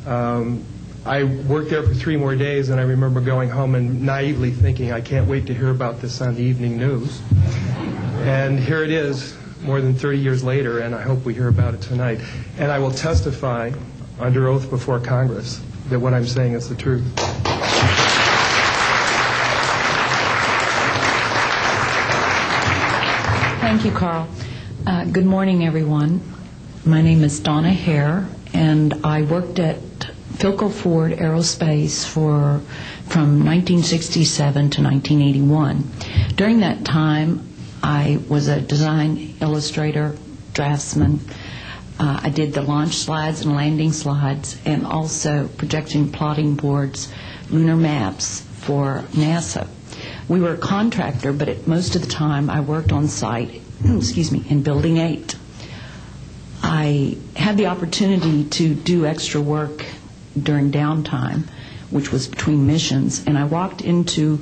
I worked there for 3 more days, and I remember going home and naively thinking, I can't wait to hear about this on the evening news. And here it is, more than 30 years later, and I hope we hear about it tonight. And I will testify under oath before Congress that what I'm saying is the truth. Thank you, Carl. Good morning, everyone. My name is Donna Hare, and I worked at Philco Ford Aerospace from 1967 to 1981. During that time, I was a design illustrator, draftsman. I did the launch slides and landing slides, and also projection plotting boards, lunar maps for NASA. We were a contractor, but most of the time I worked on site, in Building 8. I had the opportunity to do extra work during downtime, which was between missions, and I walked into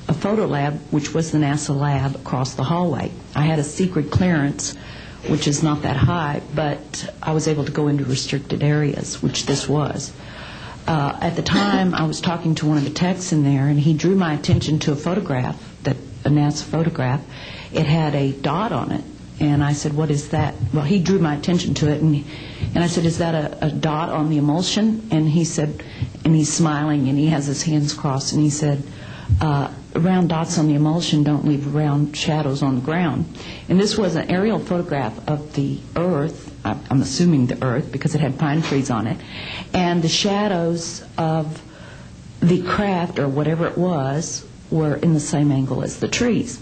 a photo lab, which was the NASA lab across the hallway. I had a secret clearance, which is not that high, but I was able to go into restricted areas, which this was. At the time, I was talking to one of the techs in there, and he drew my attention to a photograph, a NASA photograph. It had a dot on it, and I said, "What is that?" Well, he drew my attention to it, and I said, "Is that a dot on the emulsion?" And he said, and he's smiling, and he has his hands crossed, and he said, "Round dots on the emulsion don't leave round shadows on the ground." And this was an aerial photograph of the Earth, I'm assuming the Earth, because it had pine trees on it, and the shadows of the craft, or whatever it was, were in the same angle as the trees.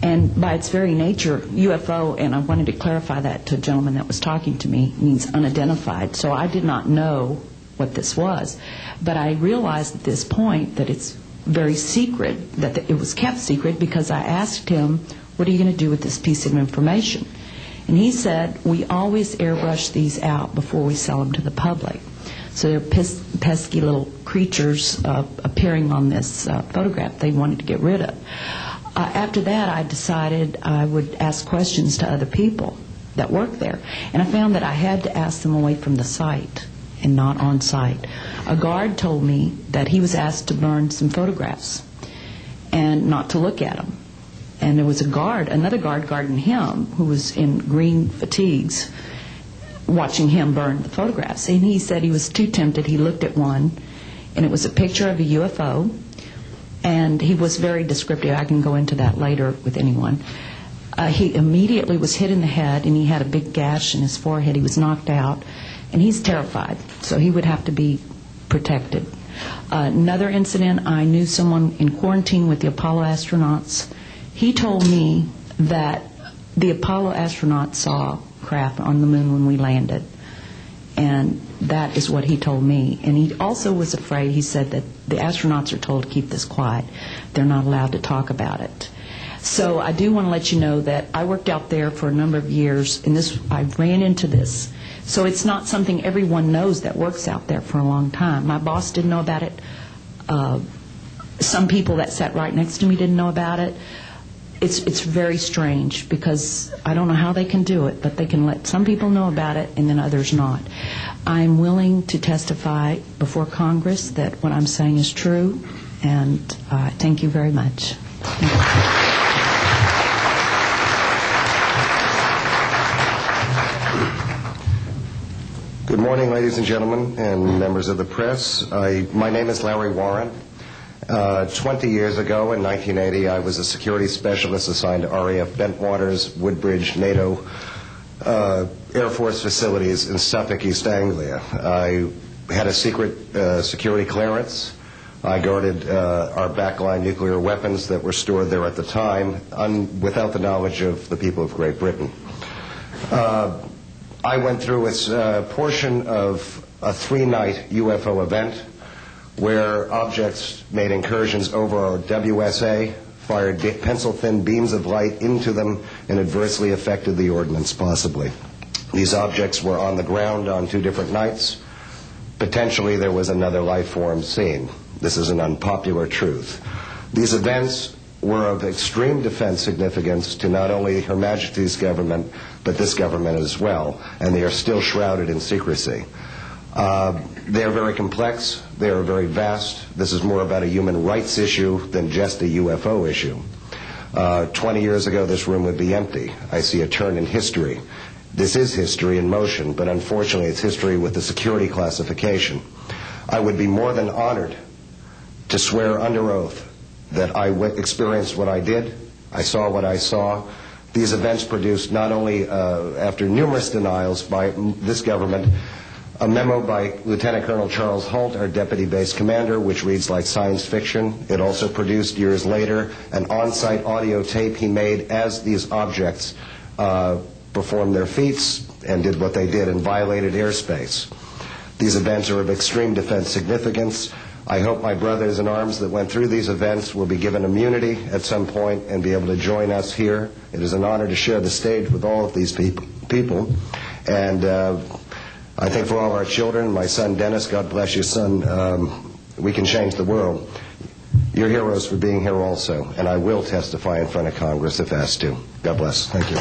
And by its very nature, UFO, and I wanted to clarify that to a gentleman that was talking to me, means unidentified. So I did not know what this was. But I realized at this point that it's very secret, that it was kept secret, because I asked him, "What are you going to do with this piece of information?" And he said, "We always airbrush these out before we sell them to the public." So they're pesky little creatures appearing on this photograph they wanted to get rid of. After that, I decided I would ask questions to other people that worked there. And I found that I had to ask them away from the site and not on site. A guard told me that he was asked to burn some photographs and not to look at them. And there was another guard guarding him, who was in green fatigues, watching him burn the photographs. And he said he was too tempted. He looked at one, and it was a picture of a UFO, and he was very descriptive. I can go into that later with anyone. He immediately was hit in the head, and he had a big gash in his forehead. He was knocked out, and he's terrified, so he would have to be protected. Another incident, I knew someone in quarantine with the Apollo astronauts. He told me that the Apollo astronauts saw craft on the moon when we landed, and that is what he told me. And he also was afraid. He said that the astronauts are told to keep this quiet. They're not allowed to talk about it. So I do want to let you know that I worked out there for a number of years, and I ran into this. So it's not something everyone knows that works out there for a long time. My boss didn't know about it. Some people that sat right next to me didn't know about it. It's very strange, because I don't know how they can do it, but they can let some people know about it and then others not. I'm willing to testify before Congress that what I'm saying is true, and thank you very much. Good morning, ladies and gentlemen, and members of the press. My name is Larry Warren. 20 years ago, in 1980, I was a security specialist assigned to RAF Bentwaters, Woodbridge, NATO Air Force facilities in Suffolk, East Anglia. I had a secret security clearance. I guarded our backline nuclear weapons that were stored there at the time, without the knowledge of the people of Great Britain. I went through a portion of a 3-night UFO event where objects made incursions over our WSA, fired pencil-thin beams of light into them, and adversely affected the ordnance, possibly. These objects were on the ground on 2 different nights. Potentially there was another life form seen. This is an unpopular truth. These events were of extreme defense significance to not only Her Majesty's government, but this government as well, and they are still shrouded in secrecy. They are very complex. They are very vast. This is more about a human rights issue than just a UFO issue. 20 years ago, this room would be empty. I see a turn in history. This is history in motion, but unfortunately it's history with the security classification. I would be more than honored to swear under oath that I experienced what I did, I saw what I saw. These events produced not only, after numerous denials by this government, a memo by Lieutenant Colonel Charles Holt, our deputy base commander, which reads like science fiction. It also produced, years later, an on-site audio tape he made as these objects performed their feats and did what they did and violated airspace. These events are of extreme defense significance. I hope my brothers in arms that went through these events will be given immunity at some point and be able to join us here. It is an honor to share the stage with all of these people. And I think for all of our children, my son Dennis, God bless you, son, we can change the world. You're heroes for being here also, and I will testify in front of Congress if asked to. God bless. Thank you.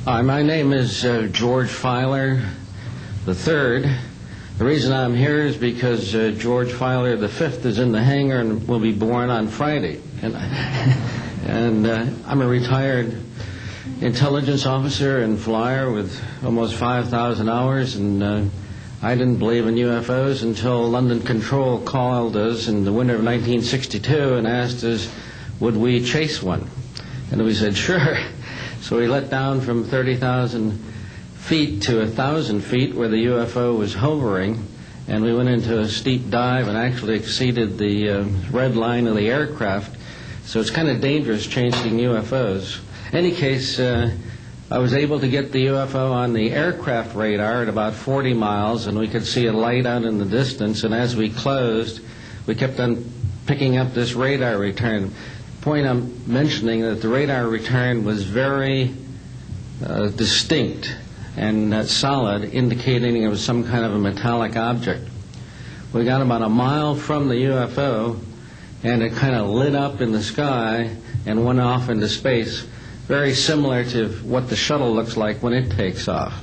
Hi, my name is George Filer III. The reason I'm here is because George Filer V is in the hangar and will be born on Friday. And I'm a retired intelligence officer and flyer with almost 5,000 hours, and I didn't believe in UFOs until London Control called us in the winter of 1962 and asked us, would we chase one? And we said, sure. So we let down from 30,000 feet to 1,000 feet where the UFO was hovering, and we went into a steep dive and actually exceeded the red line of the aircraft. So it's kind of dangerous chasing UFOs. In any case, I was able to get the UFO on the aircraft radar at about 40 miles, and we could see a light out in the distance, and as we closed, we kept on picking up this radar return. Point I'm mentioning that the radar return was very distinct and solid, indicating it was some kind of a metallic object. We got about a mile from the UFO, and it kind of lit up in the sky and went off into space, very similar to what the shuttle looks like when it takes off.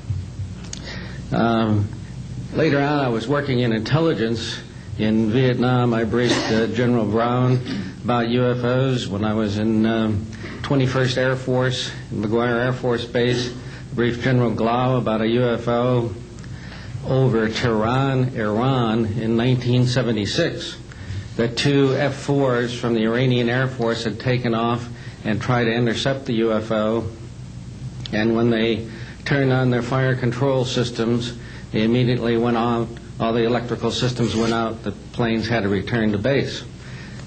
Later on, I was working in intelligence. In Vietnam, I briefed General Brown about UFOs. When I was in 21st Air Force, McGuire Air Force Base, briefed General Glau about a UFO over Tehran, Iran in 1976. That two F-4s from the Iranian Air Force had taken off and tried to intercept the UFO. And when they turned on their fire control systems, they immediately went on. All the electrical systems went out. The planes had to return to base.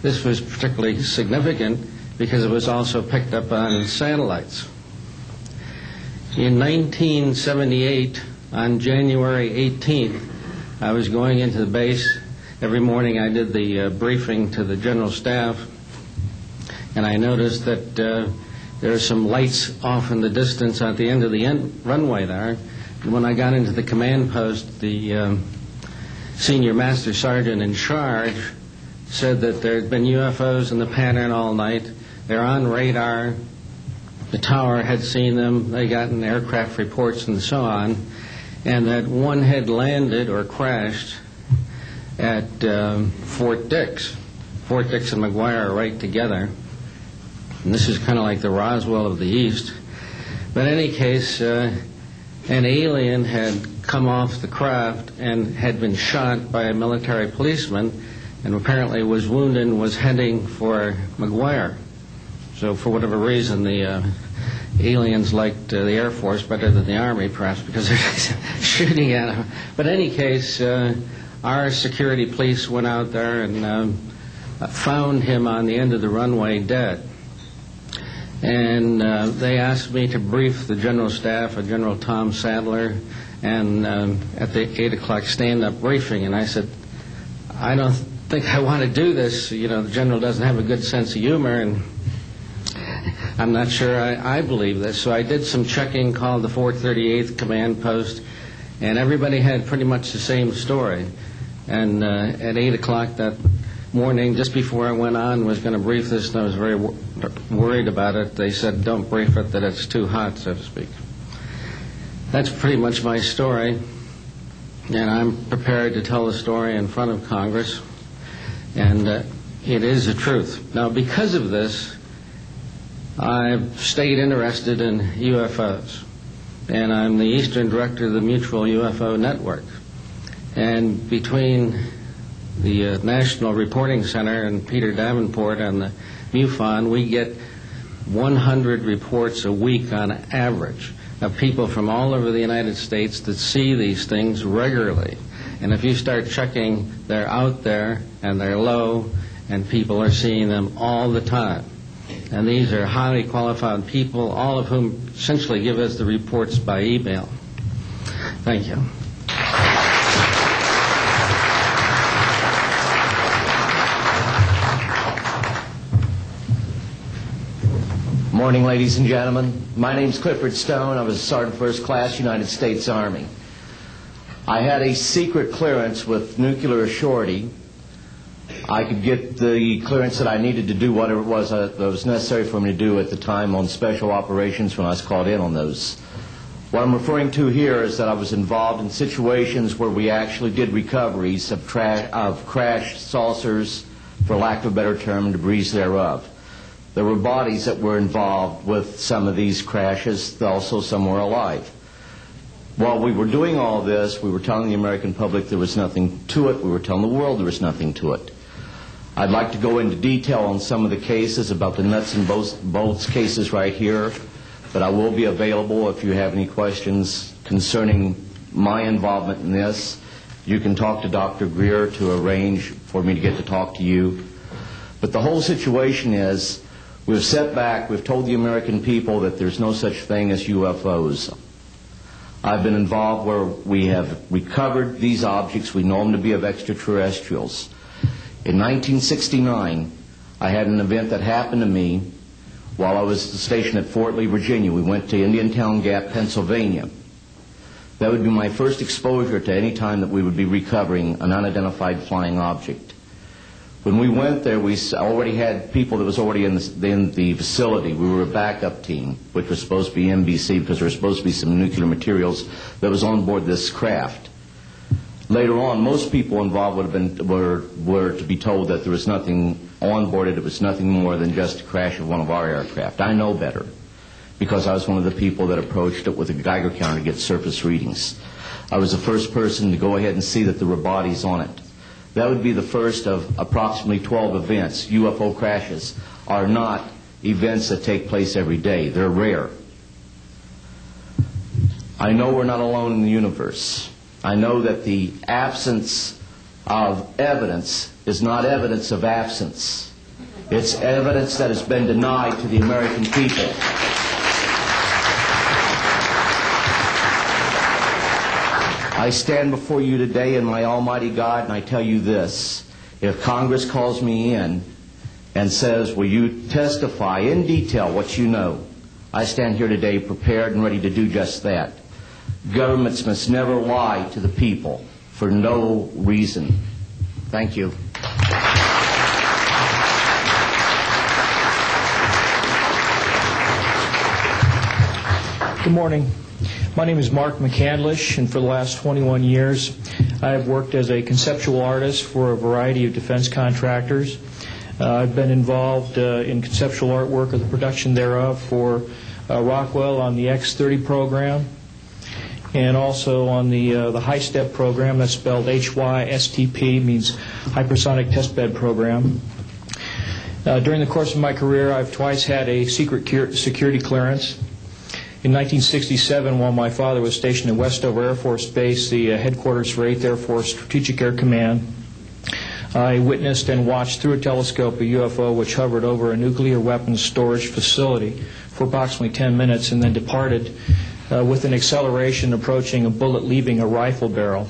This was particularly significant because it was also picked up on satellites. In 1978, on January 18th, I was going into the base. Every morning I did the briefing to the general staff, and I noticed that there are some lights off in the distance at the end of the runway there. And when I got into the command post, the senior master sergeant in charge said that there had been UFOs in the pattern all night. They're on radar. The tower had seen them. They got in aircraft reports and so on. And that one had landed or crashed at Fort Dix. Fort Dix and McGuire are right together. And this is kind of like the Roswell of the East. But in any case, an alien had come off the craft and had been shot by a military policeman and apparently was wounded and was heading for McGuire. So for whatever reason, the aliens liked the Air Force better than the Army, perhaps because they're shooting at them. But in any case, our security police went out there and found him on the end of the runway dead. And they asked me to brief the general staff, General Tom Sadler, and at the 8 o'clock stand-up briefing. And I said, I don't think I want to do this. You know, the general doesn't have a good sense of humor, and I'm not sure I believe this. So I did some checking, called the 438th Command Post, and everybody had pretty much the same story. And at 8 o'clock that morning, just before I went on, was going to brief this, and I was very worried about it. They said, don't brief it, that it's too hot, so to speak. That's pretty much my story, and I'm prepared to tell the story in front of Congress, and it is the truth. Now, because of this, I've stayed interested in UFOs, and I'm the Eastern Director of the Mutual UFO Network. And between the National Reporting Center and Peter Davenport and the MUFON, we get 100 reports a week on average of people from all over the United States that see these things regularly. And if you start checking, they're out there and they're low, and people are seeing them all the time. And these are highly qualified people, all of whom essentially give us the reports by email. Thank you. Morning, ladies and gentlemen. My name's Clifford Stone. I was a Sergeant First Class, United States Army. I had a secret clearance with nuclear surety. I could get the clearance that I needed to do whatever it was that was necessary for me to do at the time on special operations when I was called in on those. What I'm referring to here is that I was involved in situations where we actually did recoveries of crashed saucers, for lack of a better term, debris thereof. There were bodies that were involved with some of these crashes, also some were alive. While we were doing all this, we were telling the American public there was nothing to it. We were telling the world there was nothing to it. I'd like to go into detail on some of the cases, about the nuts and bolts cases right here, but I will be available if you have any questions concerning my involvement in this. You can talk to Dr. Greer to arrange for me to get to talk to you. But the whole situation is, we've set back, we've told the American people that there's no such thing as UFOs. I've been involved where we have recovered these objects. We know them to be of extraterrestrials. In 1969, I had an event that happened to me while I was stationed at Fort Lee, Virginia. We went to Indiantown Gap, Pennsylvania. That would be my first exposure to any time that we would be recovering an unidentified flying object. When we went there, we already had people that was already in the facility. We were a backup team, which was supposed to be NBC, because there was supposed to be some nuclear materials that was on board this craft. Later on, most people involved would have been were to be told that there was nothing on board it. It was nothing more than just a crash of one of our aircraft. I know better, because I was one of the people that approached it with a Geiger counter to get surface readings. I was the first person to go ahead and see that there were bodies on it. That would be the first of approximately 12 events. UFO crashes are not events that take place every day. They're rare. I know we're not alone in the universe. I know that the absence of evidence is not evidence of absence. It's evidence that has been denied to the American people. I stand before you today in my almighty God, and I tell you this. If Congress calls me in and says, will you testify in detail what you know, I stand here today prepared and ready to do just that. Governments must never lie to the people for no reason. Thank you. Good morning. My name is Mark McCandlish, and for the last 21 years I have worked as a conceptual artist for a variety of defense contractors. I've been involved in conceptual artwork of the production thereof for Rockwell on the X-30 program, and also on the HISTEP program. That's spelled HYSTP, means Hypersonic Testbed Program. During the course of my career, I've twice had a secret security clearance. In 1967, while my father was stationed at Westover Air Force Base, the headquarters for 8th Air Force Strategic Air Command, I witnessed and watched through a telescope a UFO which hovered over a nuclear weapons storage facility for approximately 10 minutes and then departed with an acceleration approaching a bullet leaving a rifle barrel.